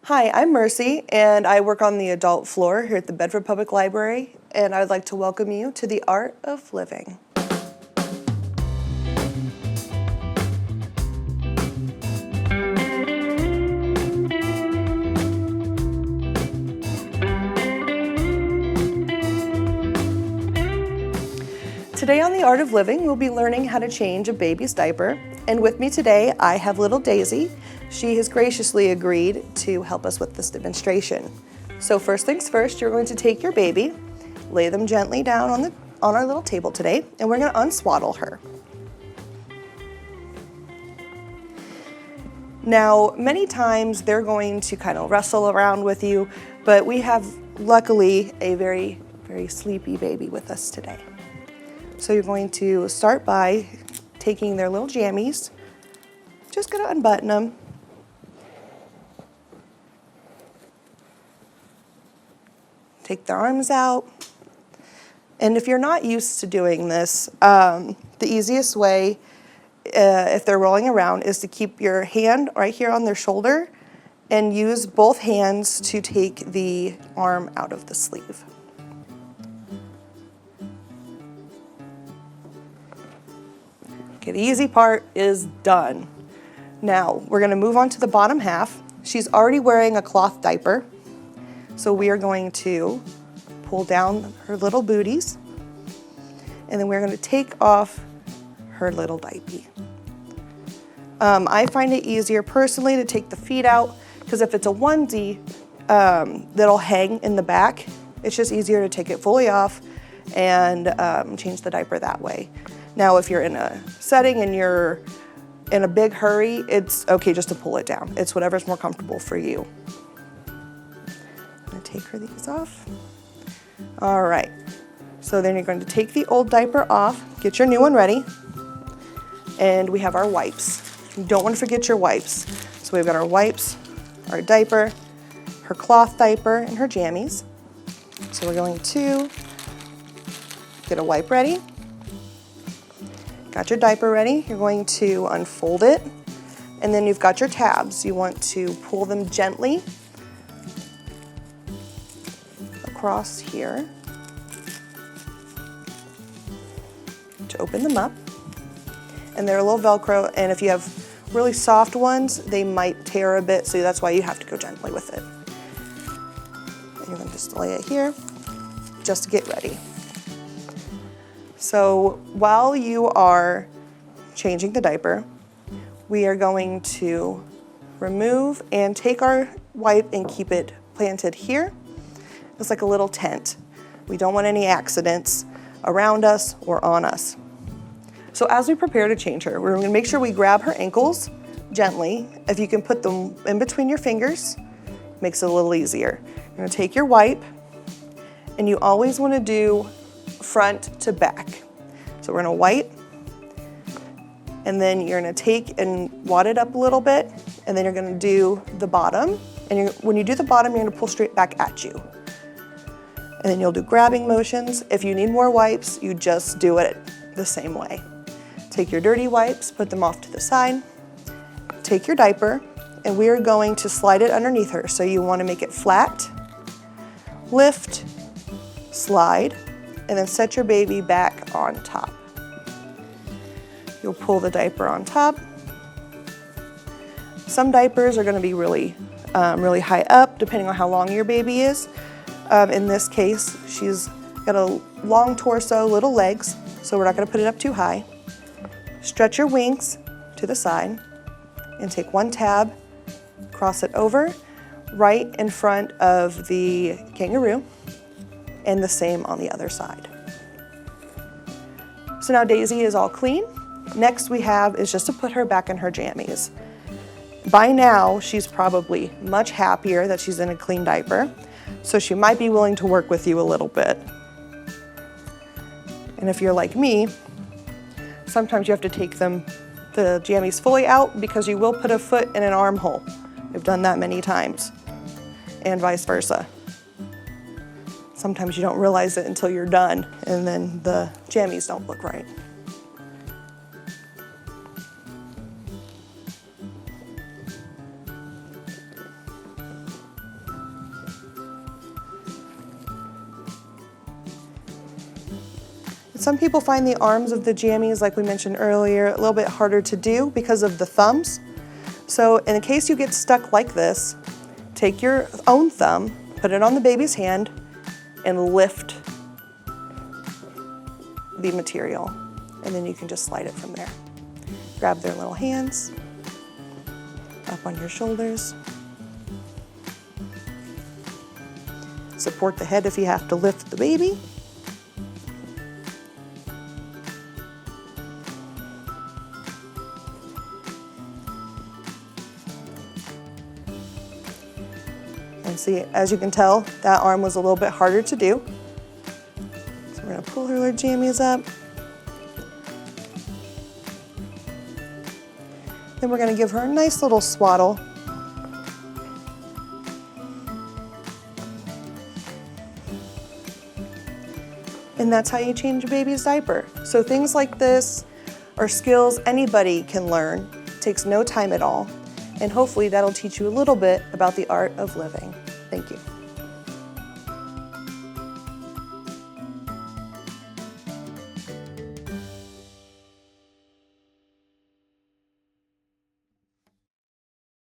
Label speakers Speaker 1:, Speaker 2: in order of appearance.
Speaker 1: Hi, I'm Mercy, and I work on the adult floor here at the Bedford Public Library, and I'd like to welcome you to the Art of Living. Today on the Art of Living, we'll be learning how to change a baby's diaper, and with me today I have little Daisy. She has graciously agreed to help us with this demonstration. So first things first, you're going to take your baby, lay them gently down on our little table today, and we're going to unswaddle her. Now, many times they're going to kind of wrestle around with you, but we have luckily a very, very sleepy baby with us today. So you're going to start by taking their little jammies, just gonna unbutton them. Take their arms out. And if you're not used to doing this, the easiest way, if they're rolling around, is to keep your hand right here on their shoulder and use both hands to take the arm out of the sleeve. Okay, the easy part is done. Now, we're gonna move on to the bottom half. She's already wearing a cloth diaper, so we are going to pull down her little booties, and then we're gonna take off her little diaper. I find it easier personally to take the feet out, because if it's a onesie that'll hang in the back, it's just easier to take it fully off and change the diaper that way. Now, if you're in a setting and you're in a big hurry, it's okay just to pull it down. It's whatever's more comfortable for you. I'm gonna take these off. All right, so then you're going to take the old diaper off, get your new one ready, and we have our wipes. You don't want to forget your wipes. So we've got our wipes, our diaper, her cloth diaper, and her jammies. So we're going to get a wipe ready. Got your diaper ready, you're going to unfold it, and then you've got your tabs. You want to pull them gently across here to open them up. And they're a little Velcro, and if you have really soft ones, they might tear a bit, so that's why you have to go gently with it. And you're going to just lay it here just to get ready. So while you are changing the diaper, we are going to remove and take our wipe and keep it planted here. It's like a little tent. We don't want any accidents around us or on us. So as we prepare to change her, we're going to make sure we grab her ankles gently. If you can put them in between your fingers, makes it a little easier. You're going to take your wipe, and you always want to do front to back. So we're gonna wipe, and then you're gonna take and wad it up a little bit, and then you're gonna do the bottom. And when you do the bottom, you're gonna pull straight back at you. And then you'll do grabbing motions. If you need more wipes, you just do it the same way. Take your dirty wipes, put them off to the side. Take your diaper, and we are going to slide it underneath her. So you wanna make it flat, lift, slide, and then set your baby back on top. You'll pull the diaper on top. Some diapers are going to be really high up, depending on how long your baby is. In this case, she's got a long torso, little legs, so we're not going to put it up too high. Stretch your wings to the side and take one tab, cross it over right in front of the kangaroo, and the same on the other side. So now Daisy is all clean. Next we have is just to put her back in her jammies. By now, she's probably much happier that she's in a clean diaper, so she might be willing to work with you a little bit. And if you're like me, sometimes you have to take the jammies fully out because you will put a foot in an armhole. I've done that many times, and vice versa. Sometimes you don't realize it until you're done, and then the jammies don't look right. Some people find the arms of the jammies, like we mentioned earlier, a little bit harder to do because of the thumbs. So in case you get stuck like this, take your own thumb, put it on the baby's hand, and lift the material. And then you can just slide it from there. Grab their little hands, up on your shoulders. Support the head if you have to lift the baby. And see, as you can tell, that arm was a little bit harder to do. So we're gonna pull her little jammies up. Then we're gonna give her a nice little swaddle. And that's how you change a baby's diaper. So things like this are skills anybody can learn. It takes no time at all. And hopefully that'll teach you a little bit about the art of living. Thank you.